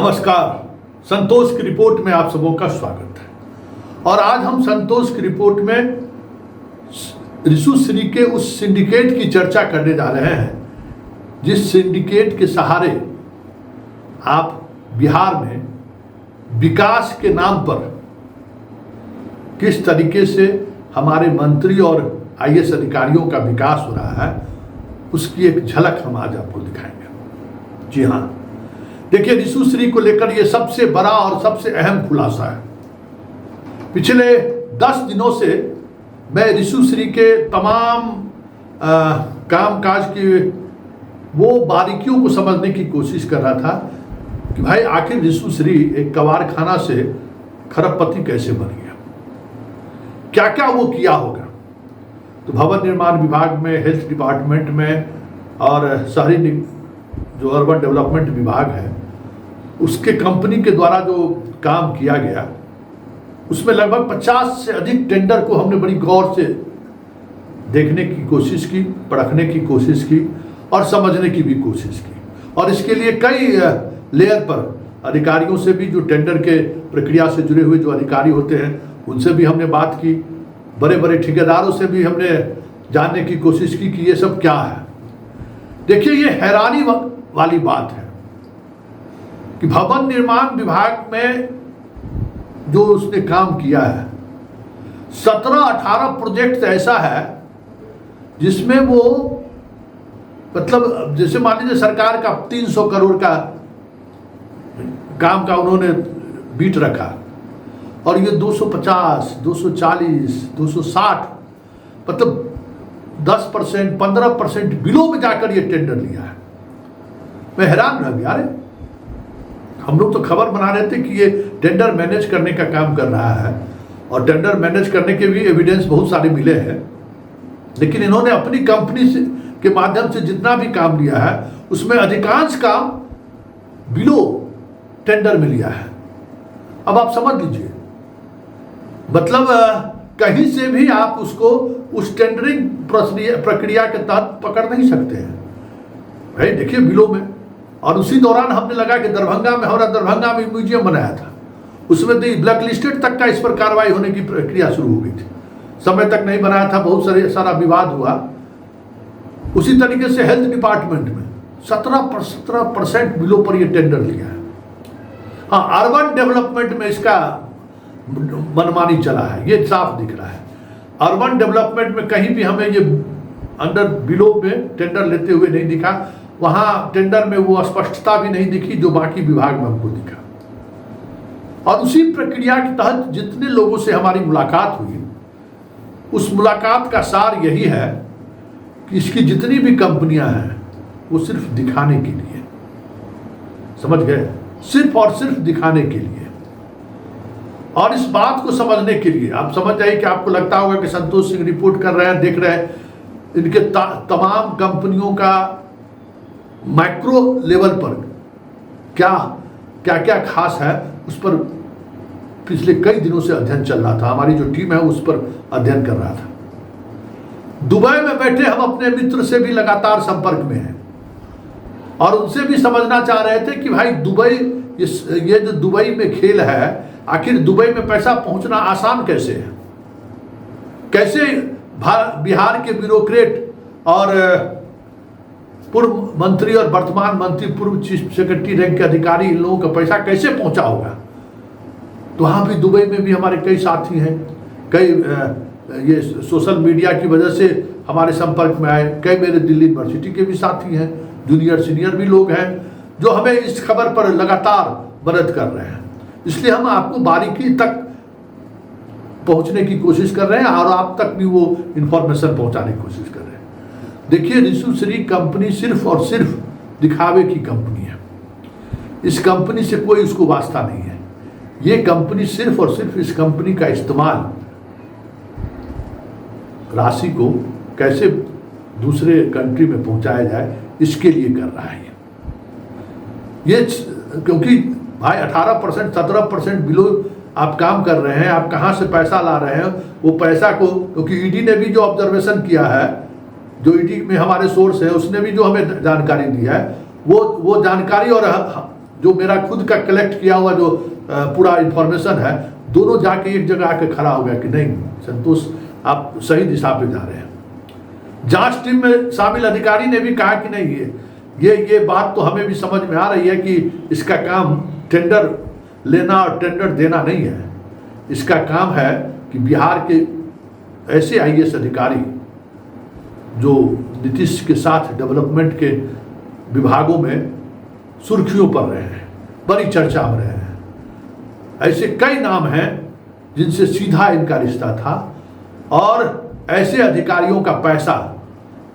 नमस्कार, संतोष की रिपोर्ट में आप सबों का स्वागत है। और आज हम संतोष की रिपोर्ट में ऋषुश्री के उस सिंडिकेट की चर्चा करने जा रहे हैं जिस सिंडिकेट के सहारे आप बिहार में विकास के नाम पर किस तरीके से हमारे मंत्री और आईएएस अधिकारियों का विकास हो रहा है, उसकी एक झलक हम आज आपको दिखाएंगे। जी हाँ, देखिए, ऋषुश्री को लेकर ये सबसे बड़ा और सबसे अहम खुलासा है। पिछले 10 दिनों से मैं ऋषुश्री के तमाम कामकाज की वो बारीकियों को समझने की कोशिश कर रहा था कि भाई आखिर ऋषुश्री एक कबाड़खाना से खरबपति कैसे बन गया, क्या क्या वो किया होगा। तो भवन निर्माण विभाग में, हेल्थ डिपार्टमेंट में और शहरी जो अर्बन डेवलपमेंट विभाग है उसके कंपनी के द्वारा जो काम किया गया उसमें लगभग 50 से अधिक टेंडर को हमने बड़ी गौर से देखने की कोशिश की, परखने की कोशिश की और समझने की भी कोशिश की। और इसके लिए कई लेयर पर अधिकारियों से भी, जो टेंडर के प्रक्रिया से जुड़े हुए जो अधिकारी होते हैं उनसे भी हमने बात की, बड़े बड़े ठेकेदारों से भी हमने जानने की कोशिश की कि ये सब क्या है। देखिए, ये हैरानी वाली बात है कि भवन निर्माण विभाग में जो उसने काम किया है 17-18 प्रोजेक्ट ऐसा है जिसमें वो मतलब जैसे मान लीजिए सरकार का 300 करोड़ का काम का उन्होंने बीट रखा और ये 250, 240, 260 मतलब 10%, 15% बिलो में जाकर ये टेंडर लिया है। मैं हैरान रह गया। अरे हम लोग तो खबर बना रहे थे कि ये टेंडर मैनेज करने का काम कर रहा है और टेंडर मैनेज करने के भी एविडेंस बहुत सारे मिले हैं, लेकिन इन्होंने अपनी कंपनी से के माध्यम से जितना भी काम लिया है उसमें अधिकांश काम बिलो टेंडर में लिया है। अब आप समझ लीजिए, मतलब कहीं से भी आप उसको उस टेंडरिंग प्रक्रिया के तहत पकड़ नहीं सकते हैं भाई। देखिए, बिलो में। और उसी दौरान हमने लगा कि दरभंगा में म्यूजियम बनाया था, उसमें तो ब्लैक लिस्टेड तक का इस पर कार्रवाई होने की प्रक्रिया शुरू हो गई थी, समय तक नहीं बनाया था, बहुत सारा विवाद हुआ। उसी तरीके से हेल्थ डिपार्टमेंट में 17% बिलो पर ये टेंडर लिया है। हाँ, अर्बन डेवलपमेंट में इसका मनमानी चला है, ये साफ दिख रहा है। अर्बन डेवलपमेंट में कहीं भी हमें ये अंडर बिलो में टेंडर लेते हुए नहीं दिखा, वहाँ टेंडर में वो स्पष्टता भी नहीं दिखी जो बाकी विभाग में हमको दिखा। और उसी प्रक्रिया के तहत जितने लोगों से हमारी मुलाकात हुई, उस मुलाकात का सार यही है कि इसकी जितनी भी कंपनियां हैं वो सिर्फ दिखाने के लिए, समझ गए, सिर्फ और सिर्फ दिखाने के लिए। और इस बात को समझने के लिए आप समझ जाइए कि आपको लगता होगा कि संतोष सिंह रिपोर्ट कर रहे हैं, देख रहे हैं, इनके तमाम कंपनियों का माइक्रो लेवल पर क्या क्या खास है उस पर पिछले कई दिनों से अध्ययन चल रहा था। हमारी जो टीम है उस पर अध्ययन कर रहा था। दुबई में बैठे हम अपने मित्र से भी लगातार संपर्क में हैं और उनसे भी समझना चाह रहे थे कि भाई दुबई, ये जो दुबई में खेल है, आखिर दुबई में पैसा पहुंचना आसान कैसे है, कैसे बिहार के ब्यूरोक्रेट और पूर्व मंत्री और वर्तमान मंत्री, पूर्व चीफ सेक्रेटरी रैंक के अधिकारी, इन लोगों का पैसा कैसे पहुंचा होगा। तो वहाँ भी दुबई में भी हमारे कई साथी हैं, कई ये सोशल मीडिया की वजह से हमारे संपर्क में आए, कई मेरे दिल्ली यूनिवर्सिटी के भी साथी हैं, जूनियर सीनियर भी लोग हैं जो हमें इस खबर पर लगातार मदद कर रहे हैं। इसलिए हम आपको बारीकी तक पहुंचने की कोशिश कर रहे हैं और आप तक भी वो इंफॉर्मेशन पहुंचाने की कोशिश कर रहे हैं। देखिए, ऋषुश्री कंपनी सिर्फ और सिर्फ दिखावे की कंपनी है। इस कंपनी से कोई उसको वास्ता नहीं है। ये कंपनी सिर्फ और सिर्फ इस कंपनी का इस्तेमाल राशि को कैसे दूसरे कंट्री में पहुंचाया जाए इसके लिए कर रहा है। ये क्योंकि भाई 18%, 17% बिलो आप काम कर रहे हैं, आप कहाँ से पैसा ला रहे हैं, वो पैसा को, क्योंकि ईडी ने भी जो ऑब्जर्वेशन किया है, जो ईडी में हमारे सोर्स है, उसने भी जो हमें जानकारी दी है, वो जानकारी और जो मेरा खुद का कलेक्ट किया हुआ जो पूरा इंफॉर्मेशन है, दोनों जाके एक जगह आके खड़ा हो गया कि नहीं संतोष, आप सही दिशा पे जा रहे हैं। जांच टीम में शामिल अधिकारी ने भी कहा कि नहीं, ये बात तो हमें भी समझ में आ रही है कि इसका काम टेंडर लेना और टेंडर देना नहीं है। इसका काम है कि बिहार के ऐसे आईएएस अधिकारी जो नीतीश के साथ डेवलपमेंट के विभागों में सुर्खियों पर रहे हैं, बड़ी चर्चा में रहे हैं, ऐसे कई नाम हैं जिनसे सीधा इनका रिश्ता था, और ऐसे अधिकारियों का पैसा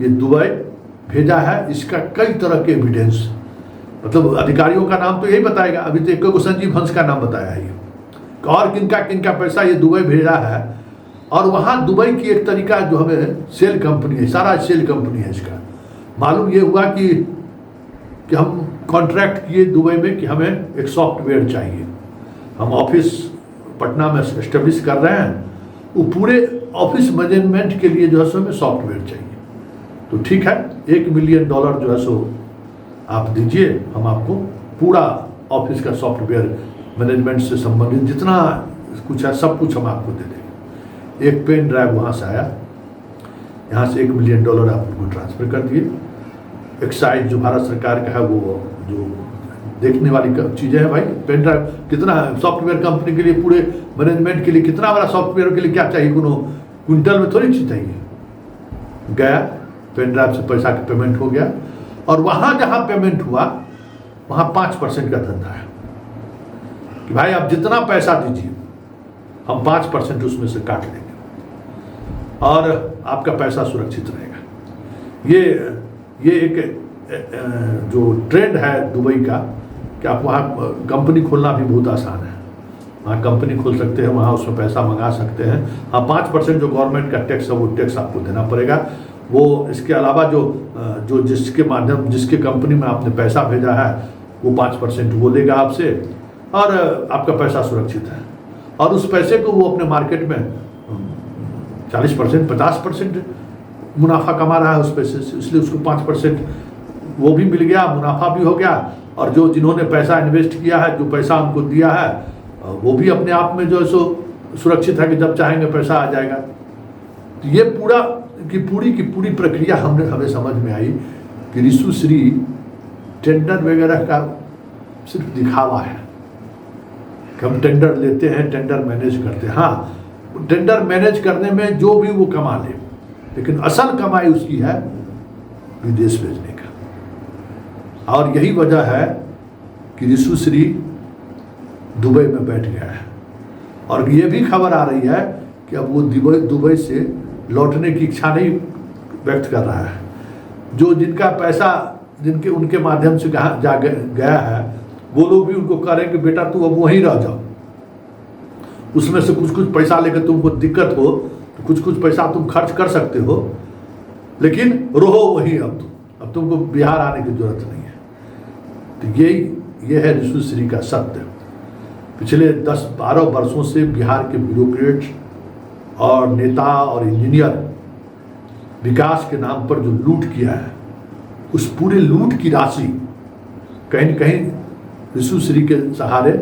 ये दुबई भेजा है। इसका कई तरह के एविडेंस, मतलब अधिकारियों का नाम तो यही बताएगा, अभी तो एक को संजीव हंस का नाम बताया है ये, और किनका पैसा ये दुबई भेजा है। और वहाँ दुबई की एक तरीका जो हमें सेल कंपनी है, सारा सेल कंपनी है इसका, मालूम ये हुआ कि हम कॉन्ट्रैक्ट किए दुबई में कि हमें एक सॉफ्टवेयर चाहिए, हम ऑफिस पटना में एस्टेब्लिश कर रहे हैं, वो पूरे ऑफिस मैनेजमेंट के लिए जो है सो हमें सॉफ्टवेयर चाहिए। तो ठीक है, $1 मिलियन जो है सो आप दीजिए, हम आपको पूरा ऑफिस का सॉफ्टवेयर मैनेजमेंट से संबंधित जितना कुछ है सब कुछ हम आपको दे देंगे। एक पेन ड्राइव वहाँ से आया, यहाँ से $1 मिलियन आप उनको ट्रांसफ़र कर दिए। एक्साइज जो भारत सरकार का है, वो जो देखने वाली चीज़ें हैं भाई, पेन ड्राइव कितना सॉफ्टवेयर कंपनी के लिए, पूरे मैनेजमेंट के लिए कितना बड़ा सॉफ्टवेयर के लिए क्या चाहिए, कोनो क्विंटल में थोड़ी चीज़ चाहिए। गया, पेन ड्राइव से पैसा का पेमेंट हो गया, और वहाँ जहाँ पेमेंट हुआ वहाँ 5% का धंधा है कि भाई आप जितना पैसा दीजिए हम 5% उसमें से काट लेंगे और आपका पैसा सुरक्षित रहेगा। ये एक जो ट्रेंड है दुबई का कि आप वहाँ कंपनी खोलना भी बहुत आसान है, वहाँ कंपनी खोल सकते हैं, वहाँ उसमें पैसा मंगा सकते हैं। हाँ, 5% जो गवर्नमेंट का टैक्स है वो टैक्स आपको देना पड़ेगा। वो इसके अलावा जो जिसके माध्यम जिसके कंपनी में आपने पैसा भेजा है वो 5% वो लेगा आपसे, और आपका पैसा सुरक्षित है। और उस पैसे को वो अपने मार्केट में 40% 50% मुनाफा कमा रहा है उस पैसे से, इसलिए उसको 5% वो भी मिल गया, मुनाफा भी हो गया, और जो जिन्होंने पैसा इन्वेस्ट किया है, जो पैसा उनको दिया है, वो भी अपने आप में जो है सो सुरक्षित है कि जब चाहेंगे पैसा आ जाएगा। तो ये पूरी की पूरी प्रक्रिया हमें समझ में आई कि रिशु श्री टेंडर वगैरह का सिर्फ दिखावा है कि हम टेंडर लेते हैं, टेंडर मैनेज करते हैं। हाँ, टेंडर मैनेज करने में जो भी वो कमा ले, लेकिन असल कमाई उसकी है विदेश भेजने का। और यही वजह है कि रिशु श्री दुबई में बैठ गया है, और ये भी खबर आ रही है कि अब वो दुबई से लौटने की इच्छा नहीं व्यक्त कर रहा है। जो जिनका पैसा उनके माध्यम से गया है, वो लोग भी उनको कह रहे हैं कि बेटा तू अब वहीं रह जाओ, उसमें से कुछ पैसा लेकर तुमको दिक्कत हो तो कुछ पैसा तुम खर्च कर सकते हो, लेकिन रहो वहीं, अब तुमको बिहार आने की जरूरत नहीं है। तो ये है रिशु श्री का सत्य। पिछले 10-12 वर्षों से बिहार के ब्यूरोक्रेट और नेता और इंजीनियर विकास के नाम पर जो लूट किया है, उस पूरे लूट की राशि कहीं न कहीं रिशु श्री के सहारे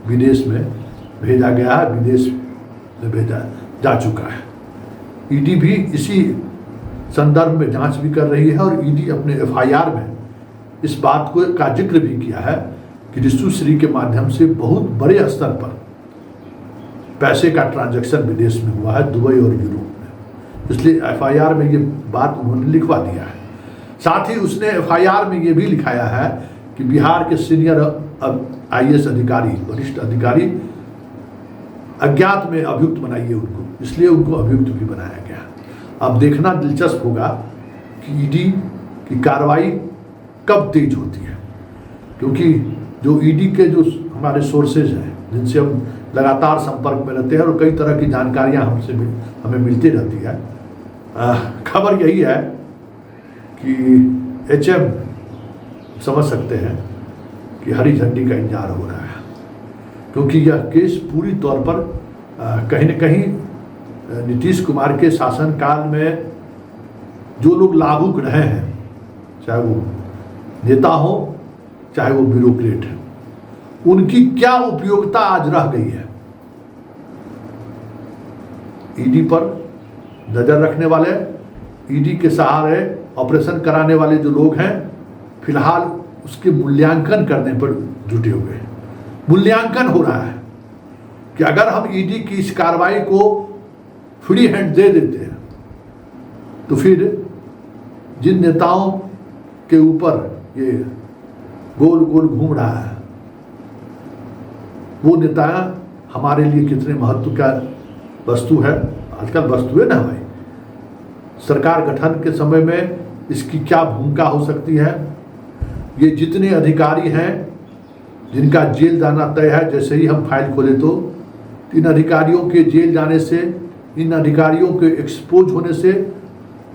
विदेश में भेजा गया है, विदेश में भेजा जा चुका है। ईडी भी इसी संदर्भ में जांच भी कर रही है, और ईडी अपने एफआईआर में इस बात का जिक्र भी किया है कि रिशु श्री के माध्यम से बहुत बड़े स्तर पर पैसे का ट्रांजैक्शन विदेश में हुआ है, दुबई और यूरोप में। इसलिए एफआईआर में ये बात उन्होंने लिखवा दिया है। साथ ही उसने एफआईआर में ये भी लिखाया है कि बिहार के सीनियर आईएएस अधिकारी, वरिष्ठ अधिकारी अज्ञात में अभियुक्त बनाइए उनको, इसलिए उनको अभियुक्त भी बनाया गया। अब देखना दिलचस्प होगा कि ईडी की कार्रवाई कब तेज होती है, क्योंकि जो ईडी के जो हमारे सोर्सेज हैं जिनसे हम लगातार संपर्क में रहते हैं और कई तरह की जानकारियां हमें मिलती रहती है, खबर यही है कि एचएम समझ सकते हैं कि हरी झंडी का इंतजार हो रहा है, क्योंकि यह केस पूरी तौर पर कहीं न कहीं नीतीश कुमार के शासनकाल में जो लोग लाभुक रहे हैं, चाहे वो नेता हो चाहे वो ब्यूरोक्रेट है, उनकी क्या उपयोगिता आज रह गई है। ईडी पर नजर रखने वाले, ईडी के सहारे ऑपरेशन कराने वाले जो लोग हैं, फिलहाल उसके मूल्यांकन करने पर जुटे हुए हैं। मूल्यांकन हो रहा है कि अगर हम ईडी की इस कार्रवाई को फ्री हैंड दे देते हैं तो फिर जिन नेताओं के ऊपर ये गोल गोल घूम रहा है, वो नेता हमारे लिए कितने महत्व का वस्तु है। आजकल वस्तु है ना भाई, सरकार गठन के समय में इसकी क्या भूमिका हो सकती है। ये जितने अधिकारी हैं जिनका जेल जाना तय है, जैसे ही हम फाइल खोले तो इन अधिकारियों के जेल जाने से, इन अधिकारियों के एक्सपोज होने से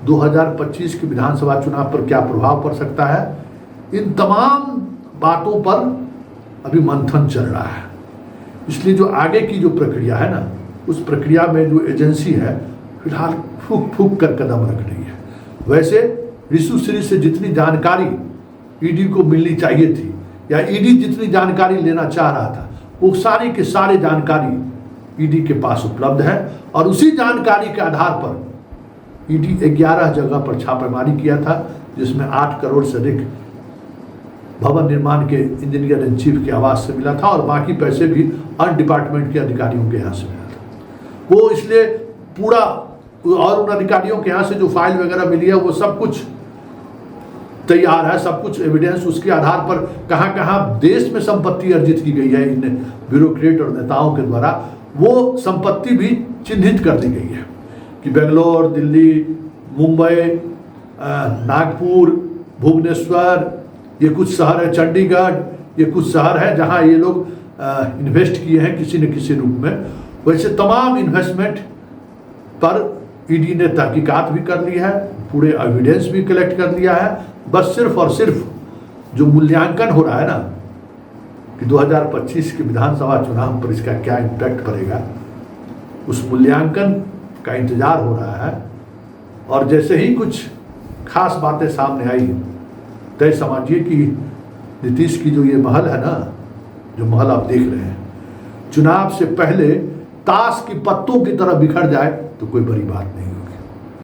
2025 के विधानसभा चुनाव पर क्या प्रभाव पड़ सकता है, इन तमाम बातों पर अभी मंथन चल रहा है। इसलिए जो आगे की जो प्रक्रिया है ना, उस प्रक्रिया में जो एजेंसी है फिलहाल फूक फूक कर कदम रख रही है। वैसे ऋषु श्री से जितनी जानकारी ईडी को मिलनी चाहिए थी, या ईडी जितनी जानकारी लेना चाह रहा था, वो सारी के सारी जानकारी ईडी के पास उपलब्ध है। और उसी जानकारी के आधार पर ईडी 11 जगह पर छापेमारी किया था, जिसमें 8 करोड़ से अधिक भवन निर्माण के इंजीनियर इन चीफ के आवास से मिला था, और बाकी पैसे भी अन्य डिपार्टमेंट के अधिकारियों के यहाँ से मिला था। वो इसलिए पूरा, और उन अधिकारियों के यहाँ से जो फाइल वगैरह मिली है वो सब कुछ तैयार है, सब कुछ एविडेंस, उसके आधार पर कहाँ कहाँ देश में संपत्ति अर्जित की गई है इन ब्यूरोक्रेट और नेताओं के द्वारा, वो संपत्ति भी चिन्हित कर दी गई है कि बेंगलोर, दिल्ली, मुंबई, नागपुर, भुवनेश्वर, ये कुछ शहर है, चंडीगढ़, ये कुछ शहर है जहाँ ये लोग इन्वेस्ट किए हैं किसी न किसी रूप में। वैसे तमाम इन्वेस्टमेंट पर ईडी ने तहकीकात भी कर ली है, पूरे एविडेंस भी कलेक्ट कर लिया है। बस सिर्फ और सिर्फ जो मूल्यांकन हो रहा है ना कि 2025 के विधानसभा चुनाव पर इसका क्या इम्पैक्ट पड़ेगा, उस मूल्यांकन का इंतजार हो रहा है। और जैसे ही कुछ खास बातें सामने आई, तय समझिए कि नीतीश की जो ये महल है ना, जो महल आप देख रहे हैं, चुनाव से पहले ताश की पत्तों की तरह बिखर जाए तो कोई बड़ी बात नहीं हो।